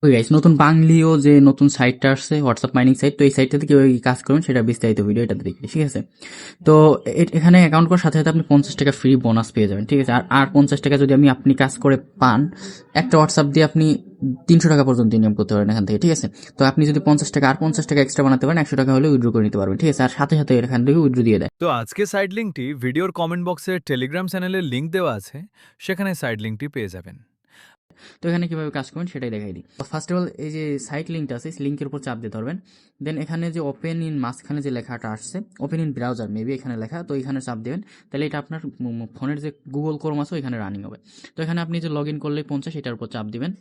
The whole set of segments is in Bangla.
ওই গাইস, নতুন বাংলিও যে নতুন সাইটটা আসছে হোয়াটসঅ্যাপ মাইনিং সাইট, তো এই সাইটটাতে কিভাবে কাজ করবেন সেটা বিস্তারিত ভিডিও এটাতে দেখি, ঠিক আছে। তো এখানে অ্যাকাউন্ট করার সাথে সাথে আপনি 50 টাকা ফ্রি বোনাস পেয়ে যাবেন, ঠিক আছে। আর 50 টাকা যদি আপনি কাজ করে পান, একটা হোয়াটসঅ্যাপ দিয়ে আপনি 300 টাকা পর্যন্ত ইনকাম করতে পারেন এখান থেকে, ঠিক আছে। তো আপনি যদি 50 টাকা আর 50 টাকা এক্সট্রা বানাতে পারেন, 100 টাকা হলে উইথড্র করে নিতে পারবেন, ঠিক আছে। আর সাথে সাথে এখান থেকে উইথড্র দিয়ে দেয়। তো আজকে সাইড লিঙ্কটি ভিডিওর কমেন্ট বক্সে টেলিগ্রাম চ্যানেলের লিঙ্ক দেওয়া আছে, সেখানে সাইড লিঙ্কটি পেয়ে যাবেন। তো এখানে কিভাবে কাজ করবেন সেটাই দেখাই দিই। ফার্স্ট অফ অল, এই যে সাইট লিঙ্কটা আছে, লিঙ্কের উপর চাপ দিতে পারবেন। দেন এখানে যে ওপেন ইন মাঝখানে যে লেখাটা আসছে, ওপেন ইন ব্রাউজার মেবি এখানে লেখা, তো এখানে চাপ দেবেন। তাহলে এটা আপনার ফোনের যে গুগল ক্রোম আছে এখানে রানিং হবে। তো এখানে আপনি যে লগ ইন করলেই 50, এটার উপর চাপ দিবেন,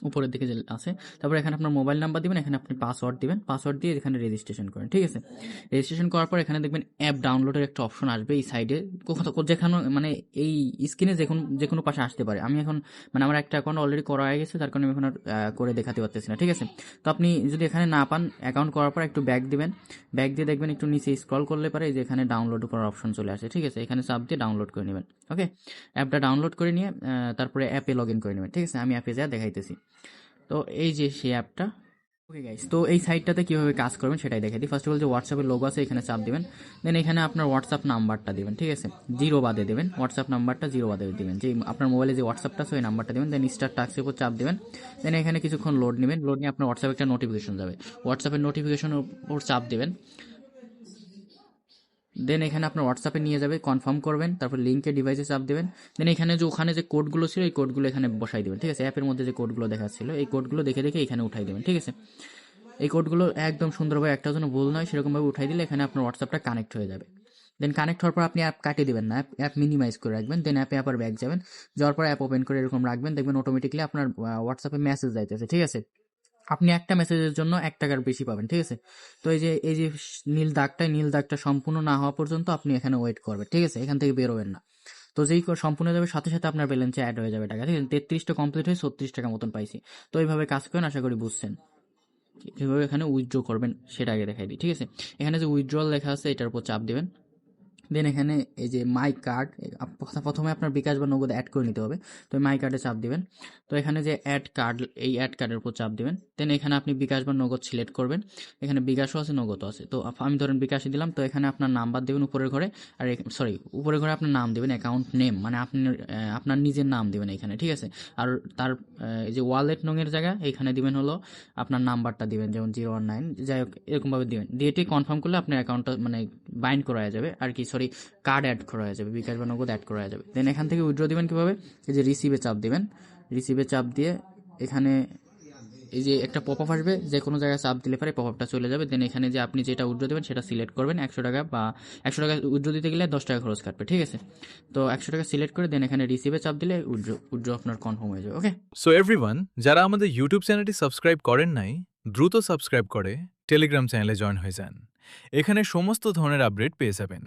উপরের দিকে যে আছে। তারপর এখানে আপনার মোবাইল নাম্বার দিবেন, এখানে আপনি পাসওয়ার্ড দিবেন, পাসওয়ার্ড দিয়ে এখানে রেজিস্ট্রেশন করেন, ঠিক আছে। রেজিস্ট্রেশন করার পর এখানে দেখবেন অ্যাপ ডাউনলোডের একটা অপশন আসবে এই সাইডে, যেখানে মানে এই স্ক্রিনে যে কোনো পাশে আসতে পারে। আমি এখন মানে আমার একটা অ্যাকাউন্ট অলরেডি করা হয়ে গেছে, তার কারণে আমি এখন আর করে দেখাতে পারতেছি না, ঠিক আছে। তো আপনি যদি এখানে না পান, অ্যাকাউন্ট করার পর একটু ব্যাক দিবেন, ব্যাক দিয়ে দেখবেন একটু নিচে স্ক্রল করলে পারে যে এখানে ডাউনলোড করার অপশন চলে আসে, ঠিক আছে। এখানে চাপ দিয়ে ডাউনলোড করে নেবেন, ওকে। অ্যাপটা ডাউনলোড করে নিয়ে তারপরে অ্যাপে লগ ইন করে নেবেন, ঠিক আছে। আমি অ্যাপে যা দেখাইতেছি। তো এই যে সেই অ্যাপটা, ওকে গাইস। তো এই সাইটটাতে কিভাবে কাজ করবেন সেটাই দেখাই দিই। ফার্স্ট অফ অল যে হোয়াটসঅ্যাপের লোগো আছে এখানে চাপ দিবেন। দেন এখানে আপনার হোয়াটসঅ্যাপ নাম্বারটা দিবেন, ঠিক আছে। জিরো বাদে দেবেন, হোয়াটসঅ্যাপ নাম্বারটা জিরো বাদে দিবেন, যে আপনার মোবাইলে যে হোয়াটসঅ্যাপটা আছে ওই নাম্বারটা দিবেন। দেন স্টার টাক্সের উপর চাপ দিবেন। দেন এখানে কিছুক্ষণ লোড নেবেন, লোড নিয়ে আপনার হোয়াটসঅ্যাপে একটা নোটিফিকেশন যাবে, হোয়াটসঅ্যাপের নোটিফিকেশনের উপর চাপ দিবেন। দেন এখানে আপনার হোয়াটসঅ্যাপে নিয়ে যাবে, কনফার্ম করবেন, তারপর লিঙ্কে ডিভাইসে চাপ দেবেন। দেন এখানে যে ওখানে যে কোডগুলো ছিল এই কোডগুলো এখানে বসাই দেবেন, ঠিক আছে। অ্যাপের মধ্যে যে কোডগুলো দেখাচ্ছিল এই কোডগুলো দেখে দেখে এখানে উঠাই দেবেন, ঠিক আছে। এই কোডগুলো একদম সুন্দরভাবে, একটা জন্য ভুল নয় সেরকমভাবে উঠাই দিলে এখানে আপনার হোয়াটসঅ্যাপটা কানেক্ট হয়ে যাবে। দেন কানেক্ট হওয়ার পর আপনি অ্যাপ কাটিয়ে দেবেন না, অ্যাপ মিনিমাইজ করে রাখবেন। দেন অ্যাপে আবার ব্যাক যাবেন, যাওয়ার পর অ্যাপ ওপেন করে এরকম রাখবেন, দেখবেন অটোমেটিকলি আপনার হোয়াটসঅ্যাপে মেসেজ যাইতেছে, ঠিক আছে। আপনি একটা মেসেজের জন্য 1 টাকার বেশি পাবেন, ঠিক আছে। তো এই যে নীল দাগটা সম্পূর্ণ না হওয়া পর্যন্ত আপনি এখানে ওয়েট করবেন, ঠিক আছে। এখান থেকে বেরোবেন না। তো যেই সম্পূর্ণ যাবে সাথে সাথে আপনার ব্যালেন্সে অ্যাড হয়ে যাবে টাকা, ঠিক আছে। 33টা কমপ্লিট হয়ে 36 টাকা মতন পাইছি। তো এইভাবে কাজ করেন, আশা করি বুঝছেন। কীভাবে এখানে উইথড্র করবেন সেটা আগে দেখাই দিই, ঠিক আছে। এখানে যে উইথড্রল লেখা আছে এটার উপর চাপ দেবেন। দেন এখানে এই যে মাই কার্ড, প্রথমে আপনার বিকাশ বা নগদ অ্যাড করে নিতে হবে। তো মাই কার্ডে চাপ দিবেন। তো এখানে যে অ্যাড কার্ড, এই অ্যাড কার্ডের উপর চাপ দিবেন। দেন এখানে আপনি বিকাশ বা নগদ সিলেক্ট করবেন। এখানে বিকাশও আছে, নগদও আছে। তো আমি ধরেন বিকাশে দিলাম, তো এখানে আপনার নাম্বার দেবেন উপরের ঘরে, আর উপরের ঘরে আপনার নাম দেবেন, অ্যাকাউন্ট নেম মানে আপনি আপনার নিজের নাম দেবেন এখানে, ঠিক আছে। আর তার এই যে ওয়ালেট নংয়ের জায়গা এখানে দিবেন হলো আপনার নাম্বারটা দিবেন, যেমন 019, যাই হোক এরকমভাবে দিবেন। দিয়ে কনফার্ম করলে আপনার অ্যাকাউন্টটা মানে বাইন্ড করা যাবে আর কি, সরি, কার্ড অ্যাড করা হয়ে যাবে, বিকাশ বা নগদ অ্যাড করা হয়ে যাবে। দেন এখান থেকে উইথড্র দিবেন কীভাবে, এই যে রিসিভে চাপ দিবেন। রিসিভে চাপ দিয়ে এখানে এই যে একটা পপ আপ আসবে, যে কোনো জায়গায় চাপ দিলে পরে পপ আপটা চলে যাবে। দেন এখানে যে আপনি যেটা উইথড্র দেবেন সেটা সিলেক্ট করবেন, 100 টাকা, বা 100 টাকা উইথড্র দিতে গেলে 10 টাকা খরচ কাটবে, ঠিক আছে। তো 100 টাকা সিলেক্ট করে দেন এখানে রিসিভে চাপ দিলে উইথড্র আপনার কনফার্ম হয়ে যাবে, ওকে। সো এভরিওয়ান, যারা আমাদের ইউটিউব চ্যানেলটি সাবস্ক্রাইব করেন নাই, দ্রুত সাবস্ক্রাইব করে টেলিগ্রাম চ্যানেলে জয়েন হয়ে যান। এখানে সমস্ত ধরনের আপডেট পেয়ে যাবেন।